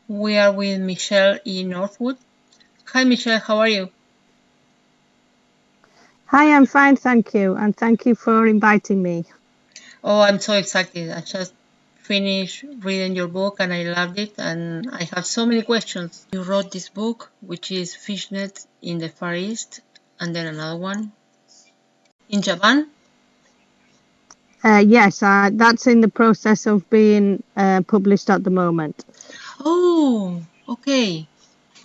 We are with Michele E. Northwood. Hi, Michele, how are you? Hi, I'm fine, thank you, and thank you for inviting me. Oh, I'm so excited. I just finished reading your book and I loved it, and I have so many questions. You wrote this book, which is Fishnets in the Far East, and then another one in Japan. Yes, that's in the process of being published at the moment. Oh, okay.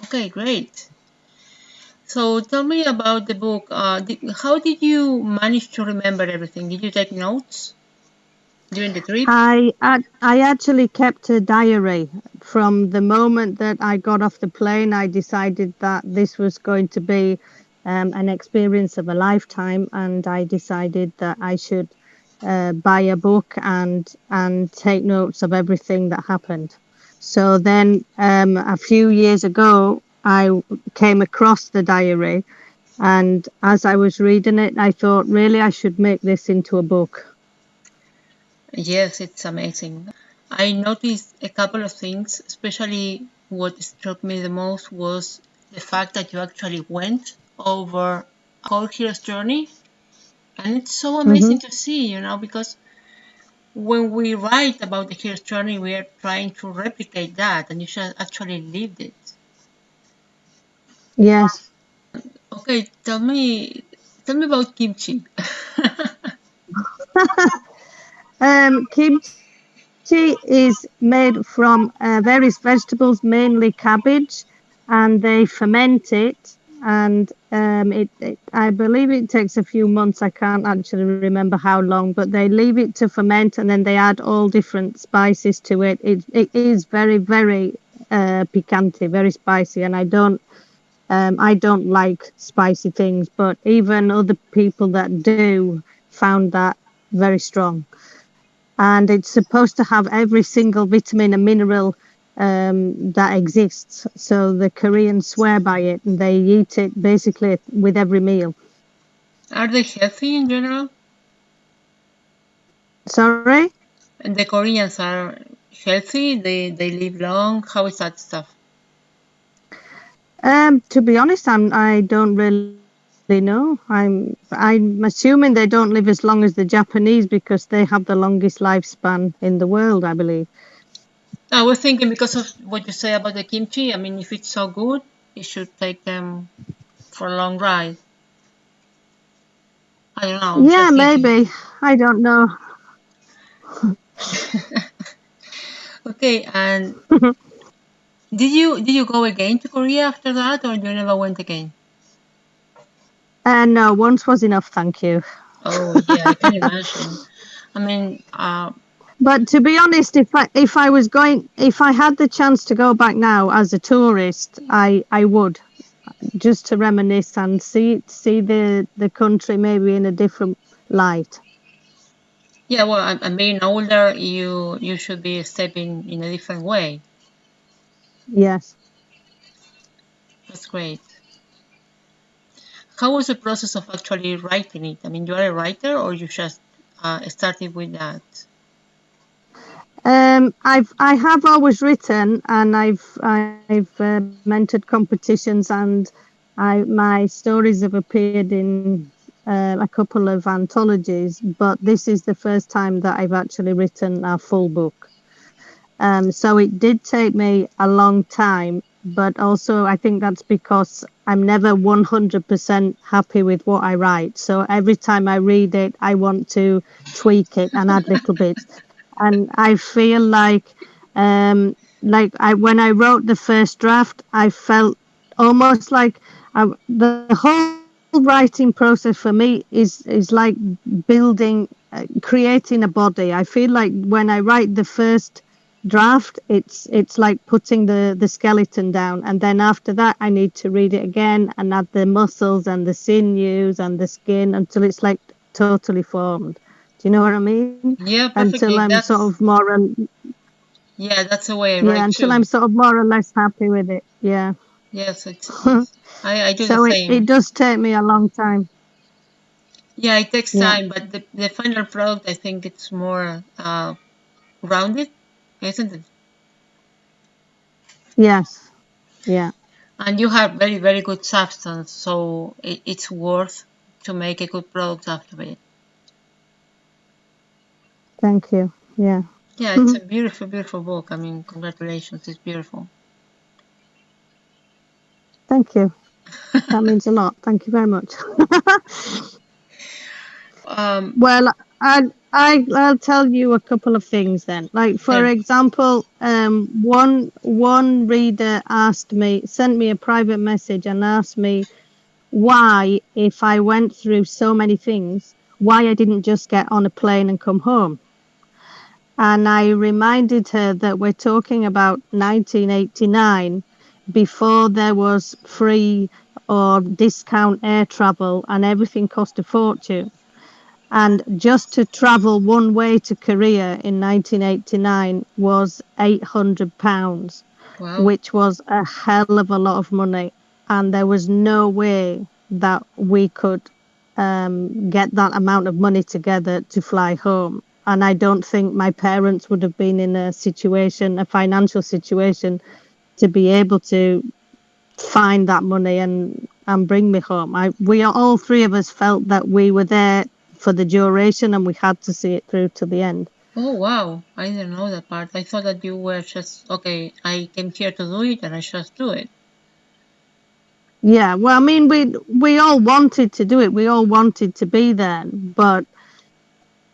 Okay, great. So tell me about the book. How did you manage to remember everything? Did you take notes during the trip? I actually kept a diary from the moment that I got off the plane. I decided that this was going to be an experience of a lifetime, and I decided that I should buy a book and take notes of everything that happened. So then, a few years ago, came across the diary, and as I was reading it, I thought, really, I should make this into a book. Yes, it's amazing. I noticed a couple of things, especially what struck me the most was the fact that you actually went over a whole hero's journey. And it's so Hmm. amazing to see, because when we write about the hero's journey, we are trying to replicate that, and you should actually lived it. Yes. Okay, tell me about kimchi. Kimchi is made from various vegetables, mainly cabbage, and they ferment it. And I believe it takes a few months. I can't actually remember how long, but they leave it to ferment, and then they add all different spices to it. It is very, very picante, very spicy, and I don't like spicy things, but even other people that do found that very strong. And it's supposed to have every single vitamin and mineral that exists. So the Koreans swear by it, and they eat it basically with every meal. Are they healthy in general? Sorry? And the Koreans are healthy? They live long? How is that stuff? To be honest, I don't really know. I'm assuming they don't live as long as the Japanese because they have the longest lifespan in the world, I believe. I was thinking because of what you say about the kimchi. I mean, if it's so good, it should take them for a long ride. I don't know. I'm Yeah, just thinking. maybe. I don't know. Okay, and did you go again to Korea after that, or you never went again? No, once was enough, thank you. Oh yeah, I can imagine. I mean, But to be honest, if I had the chance to go back now as a tourist, I would, just to reminisce and see the country maybe in a different light. yeah. Well, I'm being older. You should be stepping in a different way. Yes. That's great. How was the process of actually writing it? I mean, you are a writer, or you just started with that? I have always written, and I've entered competitions, and I my stories have appeared in a couple of anthologies, but this is the first time that I've actually written a full book. So it did take me a long time, but also I think that's because I'm never 100% happy with what I write. So every time I read it, I want to tweak it and add little bits. And I feel like I when I wrote the first draft, I felt almost like the whole writing process for me is like building, creating a body. I feel like when I write the first draft, it's like putting the skeleton down, and then after that I need to read it again and add the muscles and the sinews and the skin until it's like totally formed. Do you know what I mean? Yeah, Until perfectly. I'm sort of Yeah, that's the way I yeah, write until I'm too. sort of more or less happy with it. Yeah. Yes, it's I do the So it same. does take me a long time. Yeah, it takes Yeah. time, but the final product, I think it's more rounded, isn't it? Yes. Yeah. And you have very, very good substance, so it's worth to make a good product out of it. Thank you. Yeah. Yeah, it's a beautiful, beautiful book. I mean, congratulations, it's beautiful. Thank you. That means a lot. Thank you very much. um, Well, I'll tell you a couple of things then. Like for yeah. example, one reader sent me a private message and asked me why, if I went through so many things, why I didn't just get on a plane and come home. And I reminded her that we're talking about 1989, before there was free or discount air travel and everything cost a fortune. And just to travel one way to Korea in 1989 was £800, Wow. which was a hell of a lot of money. And there was no way that we could get that amount of money together to fly home. And I don't think my parents would have been in a financial situation, to be able to find that money and bring me home. We all three of us felt that we were there for the duration and we had to see it through to the end. Oh, wow. I didn't know that part. I thought that you were just, okay, I came here to do it and I just do it. Yeah, well, I mean, we all wanted to do it. We all wanted to be there, but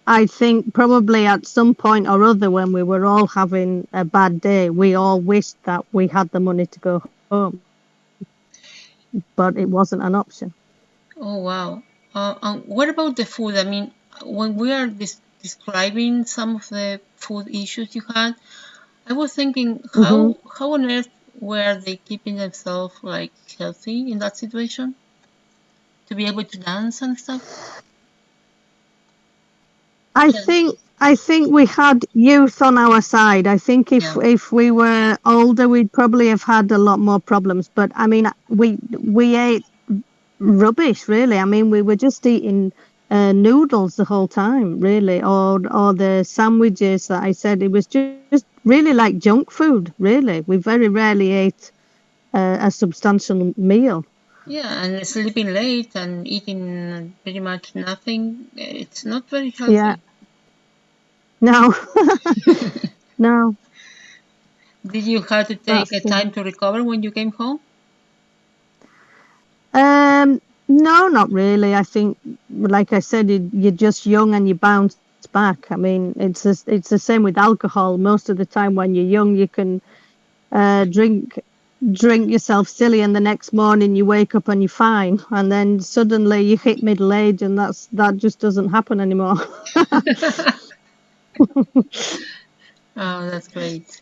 I think probably at some point or other, when we were all having a bad day, we all wished that we had the money to go home, but it wasn't an option. Oh, wow. What about the food? I mean, when we are describing some of the food issues you had, I was thinking, Hmm. how on earth were they keeping themselves like healthy in that situation to be able to dance and stuff? I think we had youth on our side. I think if Yeah. if we were older, we'd probably have had a lot more problems. But I mean, we ate rubbish, really. I mean, we were just eating noodles the whole time, really, or the sandwiches that I said. It was just really like junk food, really. We very rarely ate a substantial meal. Yeah, and sleeping late and eating pretty much nothing, it's not very Yeah, healthy. no, no, Did you have to take that's a time to recover when you came home? no, not really. I think, like I said, you're just young and you bounce back. I mean, it's the same with alcohol. Most of the time when you're young, you can drink yourself silly, and the next morning you wake up and you're fine, and then suddenly you hit middle age, and that just doesn't happen anymore. Oh, that's great.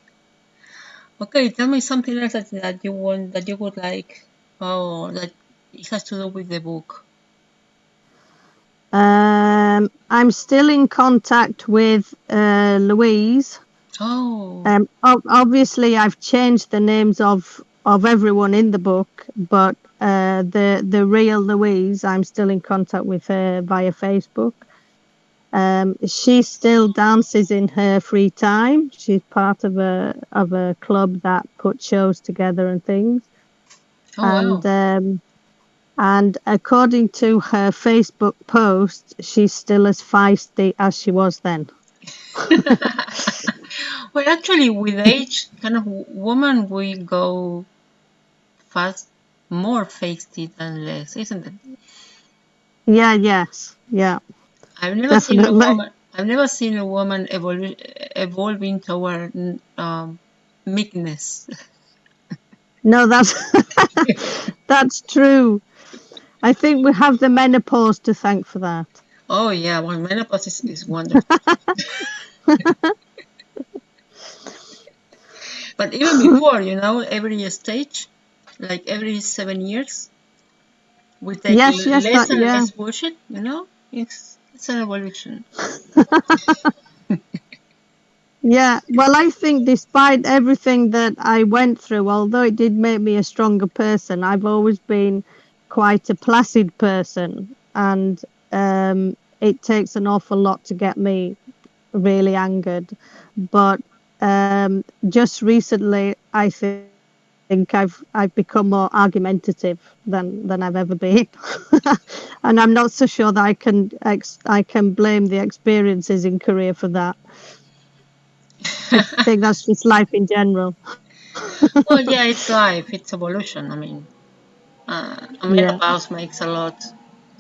Okay, tell me something else that you want that you would like. Oh, that it has to do with the book. I'm still in contact with Louise. Oh, Obviously, I've changed the names of everyone in the book, but the real Louise, I'm still in contact with her via Facebook. She still dances in her free time. She's part of a club that puts shows together and things. oh wow. And according to her Facebook post, she's still as feisty as she was then. Well, actually, with age, kind of woman, we go fast, more feisty than less, isn't it? Yeah, yes, yeah, I've never seen a definitely. woman. I've never seen a woman evolving toward meekness. No, that's that's true. I think we have the menopause to thank for that. Oh yeah, well, menopause is wonderful. But even before, every stage, like every 7 years, we take Yes, yes, less that, and yeah. less bullshit. It's an evolution. Yeah, well, I think despite everything that I went through, although it did make me a stronger person, I've always been quite a placid person, and it takes an awful lot to get me really angered. But just recently, I think think I've become more argumentative than I've ever been, and I'm not so sure that I can blame the experiences in Korea for that. I think that's just life in general. Well, yeah, it's life, it's evolution. I mean, Yeah, menopause makes a lot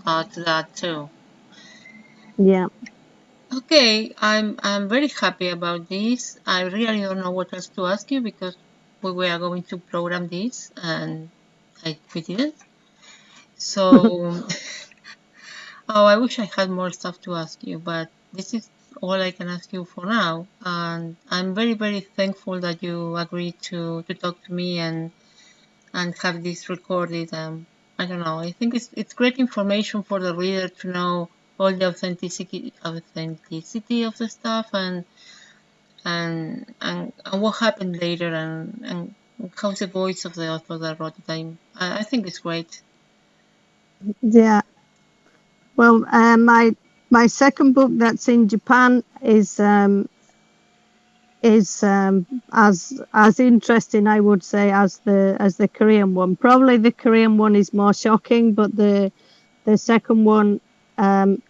to that too. yeah. Okay, I'm very happy about this. I really don't know what else to ask you because we were going to program this and we didn't. So, oh, I wish I had more stuff to ask you, but this is all I can ask you for now. And I'm very, very thankful that you agreed to talk to me and have this recorded. I don't know. I think it's great information for the reader to know all the authenticity of the stuff and what happened later and how's the voice of the author that wrote it. I think it's great. Yeah. Well, my second book that's in Japan is as interesting, I would say, as the Korean one. Probably the Korean one is more shocking, but the second one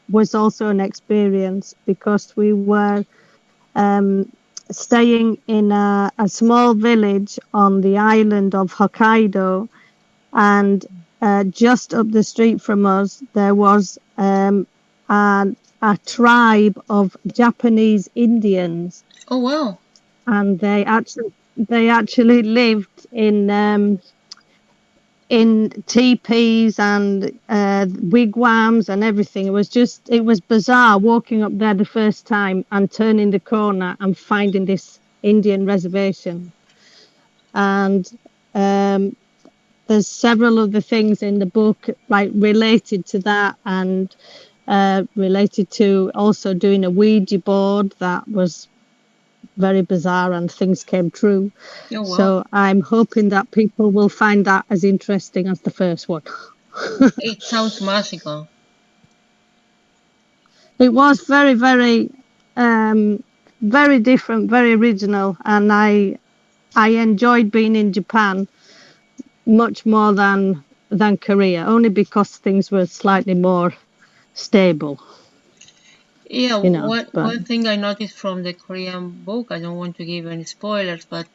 was also an experience because we were um, staying in a small village on the island of Hokkaido, and just up the street from us there was a tribe of Japanese Indians, Oh wow! and they actually lived in teepees and wigwams and everything. It was bizarre walking up there the first time and turning the corner and finding this Indian reservation. And um, there's several other things in the book like related to that, and related to also doing a Ouija board that was very bizarre and things came true. Oh wow! So I'm hoping that people will find that as interesting as the first one. It sounds magical. It was um, very different, very original, and I enjoyed being in Japan much more than Korea, only because things were slightly more stable, Yeah, you know. But one thing I noticed from the Korean book, I don't want to give any spoilers, but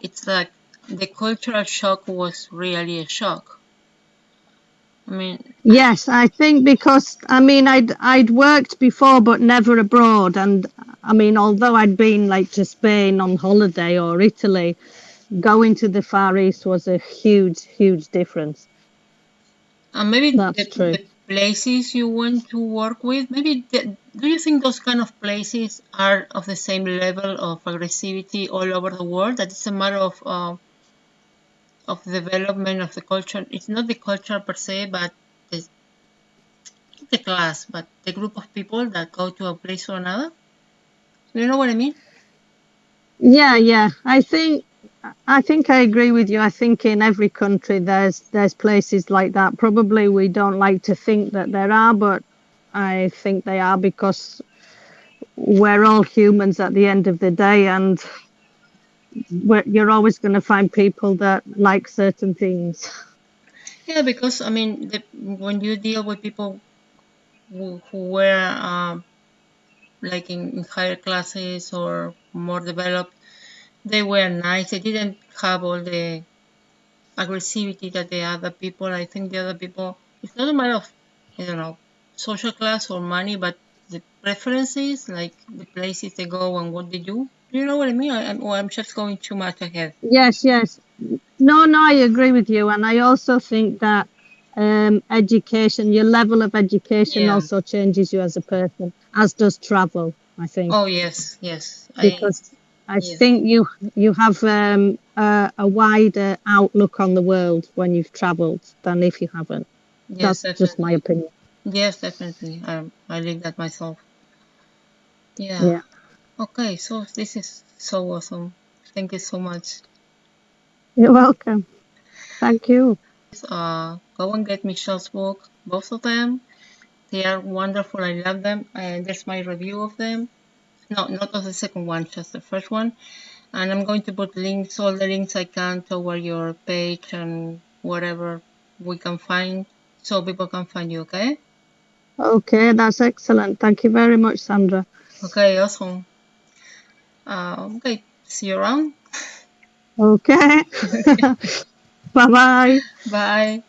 it's like the cultural shock was really a shock. I mean, yes, I think because I mean I'd worked before, but never abroad, and I mean although I'd been like to Spain on holiday or Italy, going to the Far East was a huge difference. maybe That's true. the places you went to work with, do you think those kind of places are of the same level of aggressivity all over the world? That it's a matter of development of the culture. It's not the culture per se, but the, not the class, but the group of people that go to a place or another. You know what I mean? Yeah. I think I agree with you. I think in every country there's places like that. Probably we don't like to think that there are, but I think they are because we're all humans at the end of the day, and you're always going to find people that like certain things. Yeah, because I mean, when you deal with people who were like in higher classes or more developed, they were nice. They didn't have all the aggressivity that the other people. I think the other people. It's not a matter of I don't know social class or money, but the preferences, like the places they go and what they do. Do you know what I mean? I'm just going too much ahead. Yes. No, I agree with you, and I also think that education, your level of education, Yeah. also changes you as a person, as does travel. I think Oh yes. because I Yes. think you have a wider outlook on the world when you've travelled than if you haven't. Yes, That's just my definitely. opinion. Yes, definitely. I live that myself. Yeah. Yeah, Okay, so this is so awesome. Thank you so much. you're welcome. Thank you. Go and get Michelle's book, both of them. They are wonderful. I love them. And there's my review of them. No, not of the second one, just the first one. And I'm going to put links, all the links I can toward your page and whatever we can find so people can find you, okay? Okay, that's excellent. Thank you very much, Sandra. Okay, awesome. Okay, see you around. Okay. Okay, Bye bye. bye.